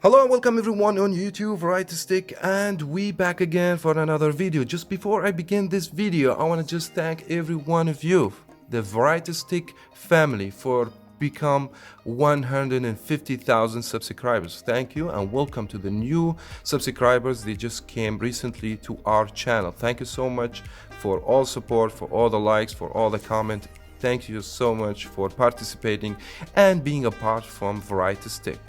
Hello and welcome everyone on YouTube, Right Stick, and we back again for another video. Just before I begin this video, I want to just thank every one of you, the Variety Stick family, for become 150,000 subscribers. Thank you and welcome to the new subscribers. They just came recently to our channel. Thank you so much for all support, for all the likes, for all the comment. Thank you so much for participating and being a part from Variety Stick.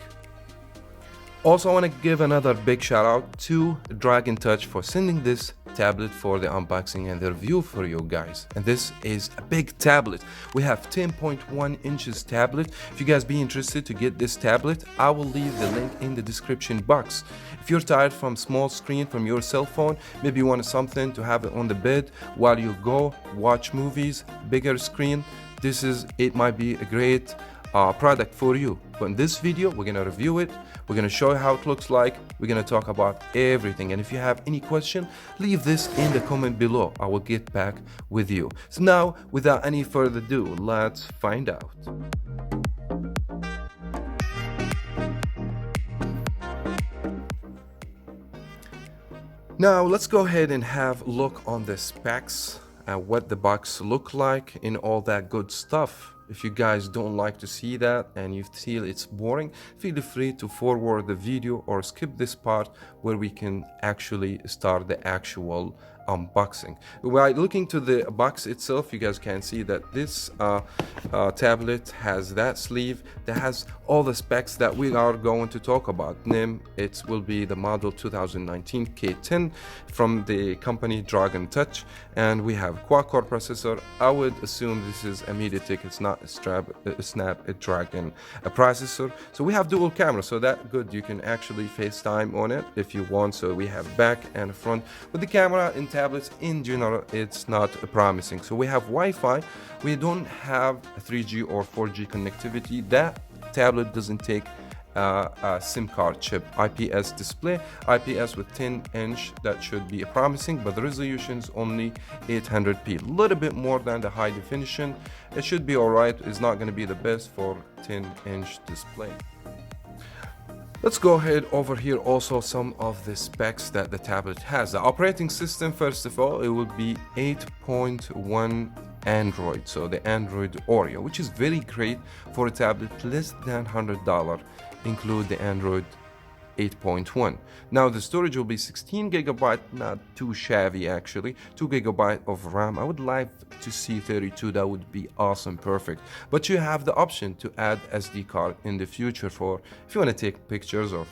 Also, I want to give another big shout out to Dragon Touch for sending this tablet for the unboxing and the review for you guys. And this is a big tablet. We have 10.1 inches tablet. If you guys be interested to get this tablet, I will leave the link in the description box. If you're tired from small screen from your cell phone, maybe you want something to have it on the bed while you go watch movies, bigger screen, it might be a great product for you. But in this video we're gonna review it, we're gonna show you how it looks like, we're gonna talk about everything, and if you have any question, leave this in the comment below. I will get back with you. So now, without any further ado, let's find out. Now let's go ahead and have a look on the specs and what the box look like and all that good stuff. If you guys don't like to see that and you feel it's boring, feel free to forward the video or skip this part where we can actually start the actual unboxing. While looking to the box itself, you guys can see that this tablet has that sleeve that has all the specs that we are going to talk about. Name, it will be the model 2019 K10 from the company Dragon Touch, and we have quad-core processor. I would assume this is a MediaTek, it's not a Snapdragon processor. So we have dual camera, so that good, you can actually FaceTime on it if you want. So we have back and front. With the camera in tablets in general, it's not promising. So we have Wi-Fi. We don't have 3G or 4G connectivity. That tablet doesn't take a SIM card chip. IPS display, IPS with 10-inch, that should be promising, but the resolution is only 800p, a little bit more than the high definition. It should be alright. It's not going to be the best for 10-inch display. Let's go ahead over here also some of the specs that the tablet has. The operating system, first of all, it will be 8.1 Android, so the Android Oreo, which is very great for a tablet less than $100. Include the Android 8.1. Now the storage will be 16 gigabyte, not too shabby actually. 2 gigabyte of RAM. I would like to see 32, that would be awesome, perfect. But you have the option to add SD card in the future for if you want to take pictures or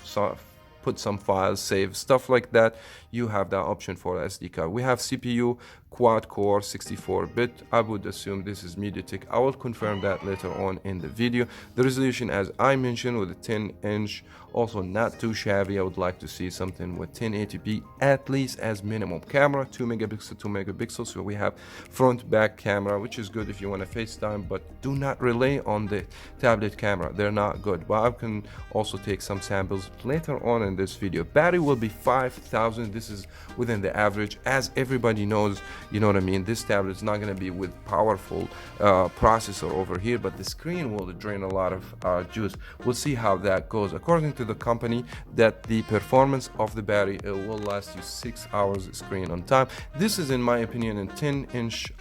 put some files, save stuff like that. You have that option for SD card. We have CPU quad core 64-bit. I would assume this is MediaTek. I will confirm that later on in the video. The resolution, as I mentioned, with a 10-inch, also not too shabby. I would like to see something with 1080p at least as minimum. Camera 2 megapixels, so we have front back camera, which is good if you want to FaceTime, but do not rely on the tablet camera, they're not good. But I can also take some samples later on in this video. Battery will be 5,000. This is within the average, as everybody knows. You know what I mean, this tablet is not going to be with powerful processor over here, but the screen will drain a lot of juice. We'll see how that goes. According to the company, that the performance of the battery, it will last you 6 hours screen on time. This is, in my opinion, a 10-inch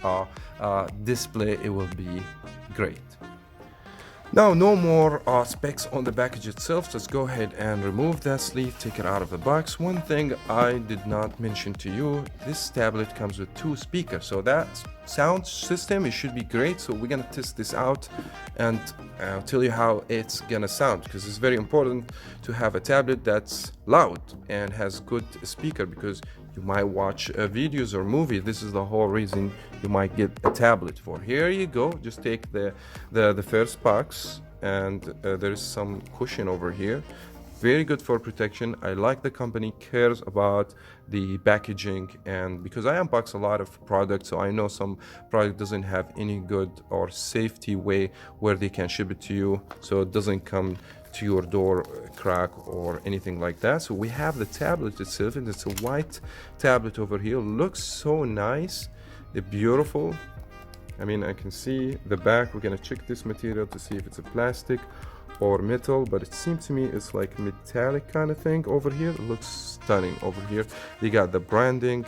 display. It will be great. Now, no more specs on the package itself. Let's go ahead and remove that sleeve, take it out of the box. One thing I did not mention to you, this tablet comes with 2 speakers, so that sound system, it should be great. So we're gonna test this out and I'll tell you how it's gonna sound, because it's very important to have a tablet that's loud and has good speaker, because you might watch videos or movies. This is the whole reason you might get a tablet for. Here you go, just take the first box, and there's some cushion over here. Very good for protection. I like the company cares about the packaging, and because I unbox a lot of products, so I know some product doesn't have any good or safety way where they can ship it to you, so it doesn't come to your door crack or anything like that. So we have the tablet itself, and it's a white tablet over here. Looks so nice, beautiful. I mean, I can see the back. We're gonna check this material to see if it's a plastic or metal, but it seemed to me it's like metallic kind of thing over here. It looks stunning over here. They got the branding,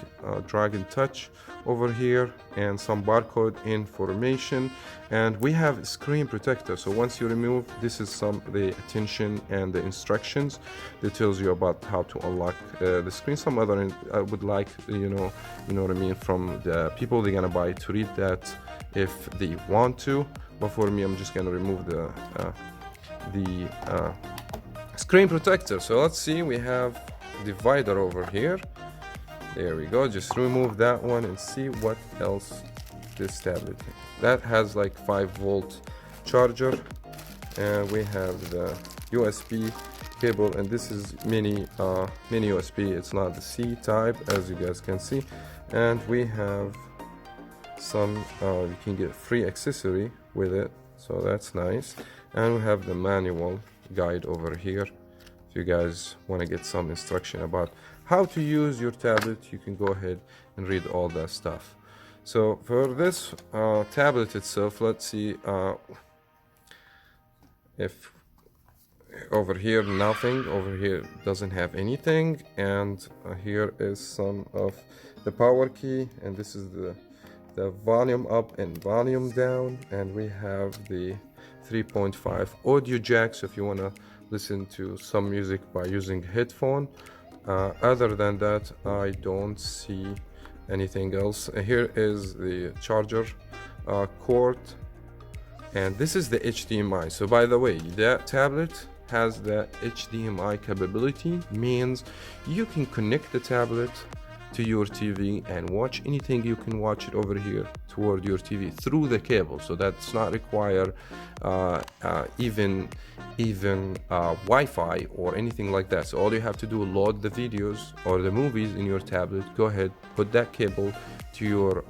Dragon Touch over here, and some barcode information, and we have screen protector. So once you remove, this is some the attention and the instructions that tells you about how to unlock the screen. Some other I would like, you know what I mean, from the people they're gonna buy to read that if they want to. But for me, I'm just gonna remove the screen protector. So let's see, we have divider over here. There we go. Just remove that one and see what else this tablet that has like 5-volt charger, and we have the USB cable, and this is mini USB. It's not the C type, as you guys can see. And we have some you can get free accessory with it, so that's nice. And we have the manual guide over here. If you guys want to get some instruction about how to use your tablet, you can go ahead and read all that stuff. So for this tablet itself, let's see if over here nothing, over here doesn't have anything, and here is some of the power key, and this is the volume up and volume down, and we have the 3.5 audio jack, so if you want to listen to some music by using headphone. Other than that, I don't see anything else. Here is the charger cord, and this is the HDMI. So by the way, that tablet has the HDMI capability, means you can connect the tablet to your TV and watch anything. You can watch it over here toward your TV through the cable, so that's not require even Wi-Fi or anything like that. So all you have to do, load the videos or the movies in your tablet, go ahead, put that cable to your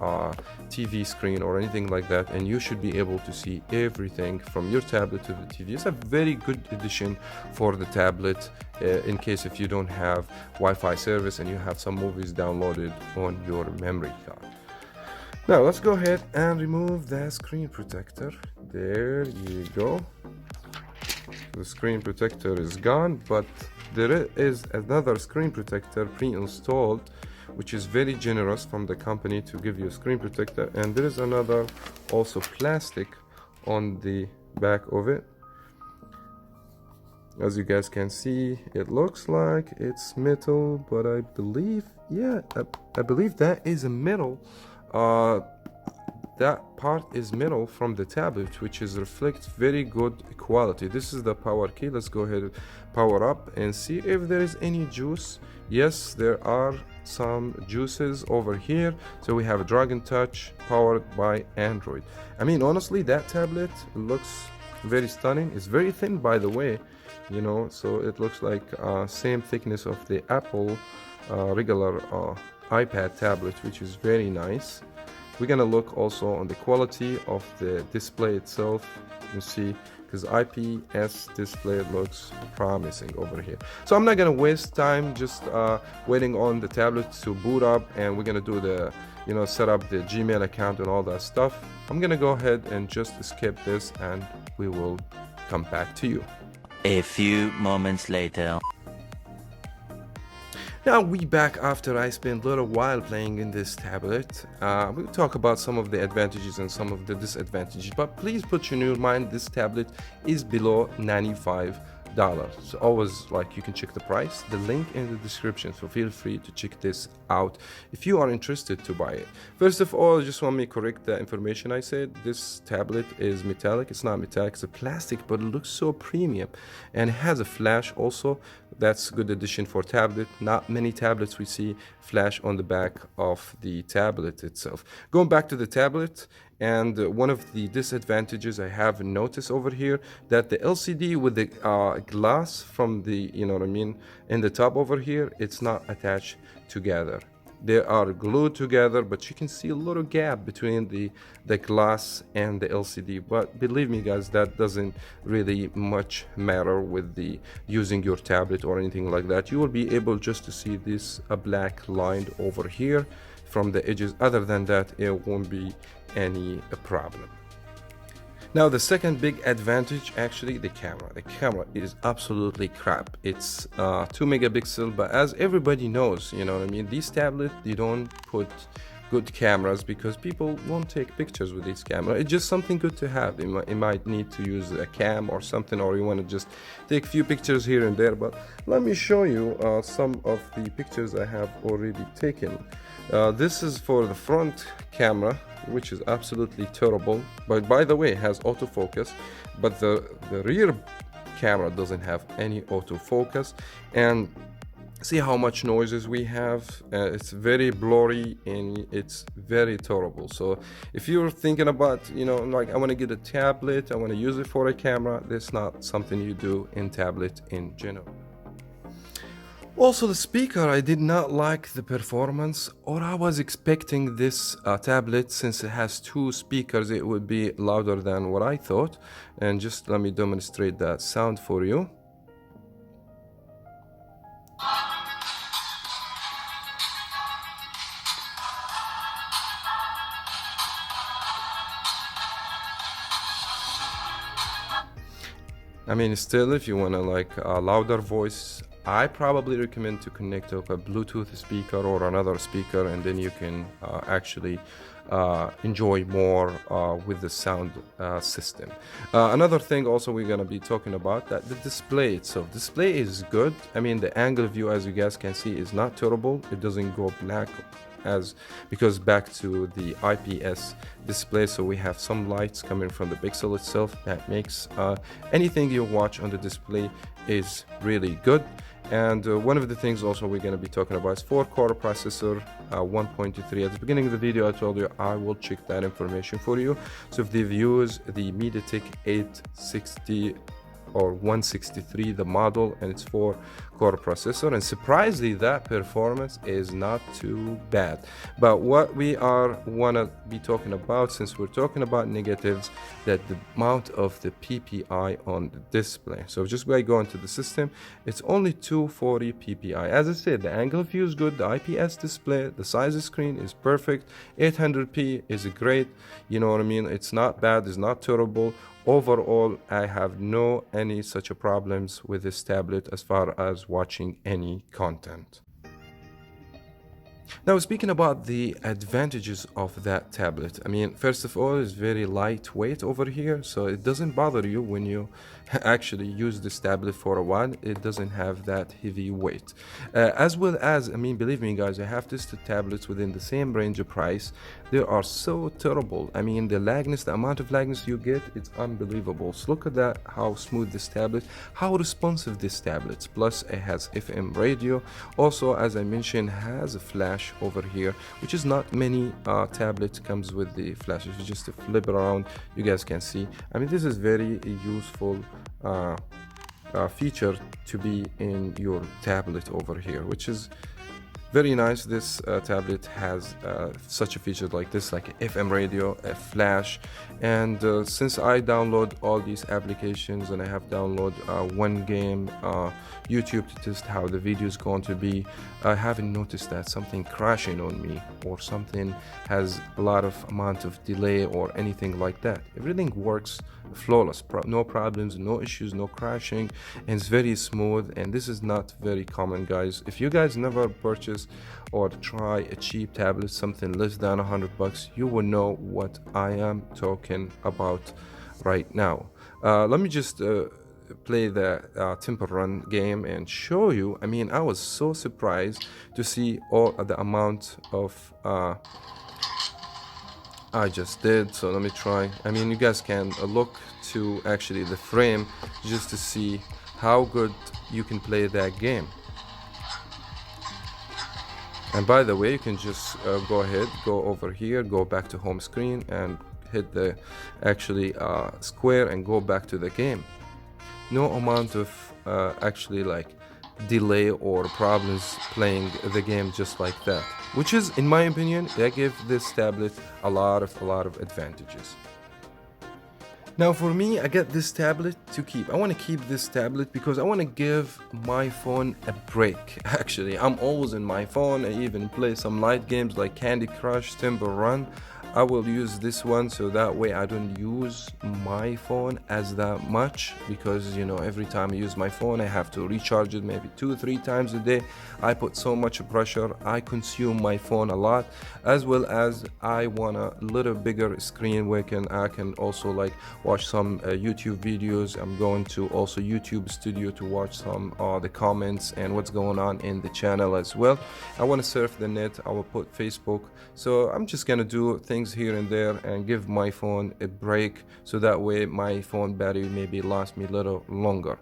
TV screen or anything like that, and you should be able to see everything from your tablet to the TV. It's a very good addition for the tablet in case if you don't have Wi-Fi service and you have some movies downloaded on your memory card. Now let's go ahead and remove the screen protector. There you go. The screen protector is gone, but there is another screen protector pre-installed, which is very generous from the company to give you a screen protector. And there is another also plastic on the back of it. As you guys can see, it looks like it's metal, but I believe, yeah, I believe that is a metal. That part is metal from the tablet, which is reflect very good quality. This is the power key. Let's go ahead and power up and see if there is any juice. Yes, there are some juices over here. So we have a Dragon Touch powered by Android. I mean, honestly, that tablet looks very stunning. It's very thin, by the way, you know, so it looks like same thickness of the Apple regular iPad tablet, which is very nice. We're gonna look also on the quality of the display itself. You see, because IPS display looks promising over here. So I'm not gonna waste time just waiting on the tablet to boot up, and we're gonna do the, you know, set up the Gmail account and all that stuff. I'm gonna go ahead and just skip this, and we will come back to you. A few moments later. Now we back after I spent a little while playing in this tablet. We'll talk about some of the advantages and some of the disadvantages, but please put in your mind this tablet is below $95. So always, like, you can check the price, the link in the description, so feel free to check this out if you are interested to buy it. First of all, I just want me to correct the information I said. This tablet is metallic. It's not metallic, it's a plastic, but it looks so premium, and it has a flash also. That's a good addition for tablet. Not many tablets we see flash on the back of the tablet itself. Going back to the tablet, and one of the disadvantages I have noticed over here, that the LCD with the glass from the, you know what I mean, in the top over here, it's not attached together. They are glued together, but you can see a little gap between the glass and the LCD. But believe me, guys, that doesn't really much matter with the using your tablet or anything like that. You will be able just to see this a black line over here from the edges. Other than that, it won't be any problem. Now, the second big advantage, actually, the camera. The camera is absolutely crap. It's 2 megapixel, but as everybody knows, you know what I mean, these tablets, they don't put good cameras because people won't take pictures with this camera. It's just something good to have. You might need to use a cam or something, or you want to just take a few pictures here and there. But let me show you some of the pictures I have already taken. This is for the front camera, which is absolutely terrible, but by the way, it has autofocus, but the rear camera doesn't have any autofocus. And see how much noises we have. It's very blurry and it's very terrible. So if you're thinking about, you know, like, I want to get a tablet, I want to use it for a camera, that's not something you do in tablet in general. Also, the speaker, I did not like the performance, or I was expecting this tablet, since it has 2 speakers, it would be louder than what I thought. And just let me demonstrate that sound for you. I mean, still, if you want to like a louder voice, I probably recommend to connect to a Bluetooth speaker or another speaker, and then you can actually enjoy more with the sound system. Another thing also we're going to be talking about, that the display itself. Display is good. I mean, the angle view, as you guys can see, is not terrible. It doesn't go black because back to the IPS display, so we have some lights coming from the pixel itself that makes anything you watch on the display is really good. And one of the things also we're going to be talking about is 4-core processor, 1.23. At the beginning of the video, I told you I will check that information for you. So if they've used the MediaTek 860 or 163, the model, and it's 4-core processor, and surprisingly that performance is not too bad. But what we want to be talking about, since we're talking about negatives, that the amount of the PPI on the display. So just by going to the system, it's only 240 PPI. As I said, the angle view is good, the IPS display, the size of screen is perfect, 800p is great, you know what I mean, it's not bad, it's not terrible. Overall, I have no any such problems with this tablet as far as watching any content. Now, speaking about the advantages of that tablet, I mean, first of all, it's very lightweight over here, so it doesn't bother you when you actually use this tablet for a while. It doesn't have that heavy weight. As well as, I mean, believe me guys, I have these 2 tablets within the same range of price. They are so terrible. I mean, the lagness, the amount of lagness you get, it's unbelievable. So look at that, how smooth this tablet, how responsive this tablet. Plus, it has FM radio. Also, as I mentioned, has a flash over here, which is not many tablets comes with the flash. If you just flip it around, you guys can see. I mean, this is very useful feature to be in your tablet over here, which is very nice. This tablet has such a feature like this, like FM radio, a flash, and since I download all these applications and I have downloaded one game, YouTube, to test how the video is going to be, I haven't noticed that something crashing on me or something has a lot of amount of delay or anything like that. Everything works flawless, no problems, no issues, no crashing, and it's very smooth. And this is not very common, guys. If you guys never purchase or try a cheap tablet, something less than $100, you will know what I am talking about right now. Let me just play the Temple Run game and show you. I mean, I was so surprised to see all the amount of I just did. So let me try. I mean, you guys can look to actually the frame just to see how good you can play that game. And by the way, you can just go ahead, go over here, go back to home screen and hit the actually square and go back to the game. No amount of actually like delay or problems playing the game just like that, which is, in my opinion, that give this tablet a lot of advantages. Now for me, I get this tablet to keep. I want to keep this tablet because I want to give my phone a break. Actually, I'm always in my phone. I even play some light games like Candy Crush, Temple Run. I will use this one, so that way I don't use my phone as that much, because you know, every time I use my phone I have to recharge it maybe 2 or 3 times a day. I put so much pressure, I consume my phone a lot, as well as I want a little bigger screen where I can also like watch some YouTube videos. I'm going to also YouTube studio to watch some the comments and what's going on in the channel as well. I want to surf the net, I will put Facebook, so I'm just gonna do things here and there and give my phone a break, so that way my phone battery maybe lasts me a little longer.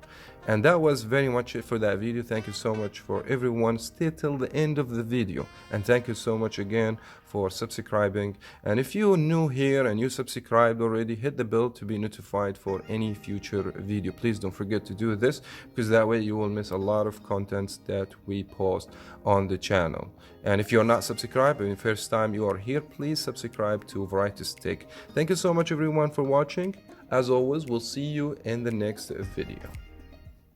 And that was very much it for that video. Thank you so much for everyone stay till the end of the video, and thank you so much again for subscribing. And if you're new here and you subscribed already, hit the bell to be notified for any future video. Please don't forget to do this, because that way you will miss a lot of contents that we post on the channel. And if you're not subscribed and the first time you are here, please subscribe to Variety Stick. Thank you so much everyone for watching. As always, we'll see you in the next video.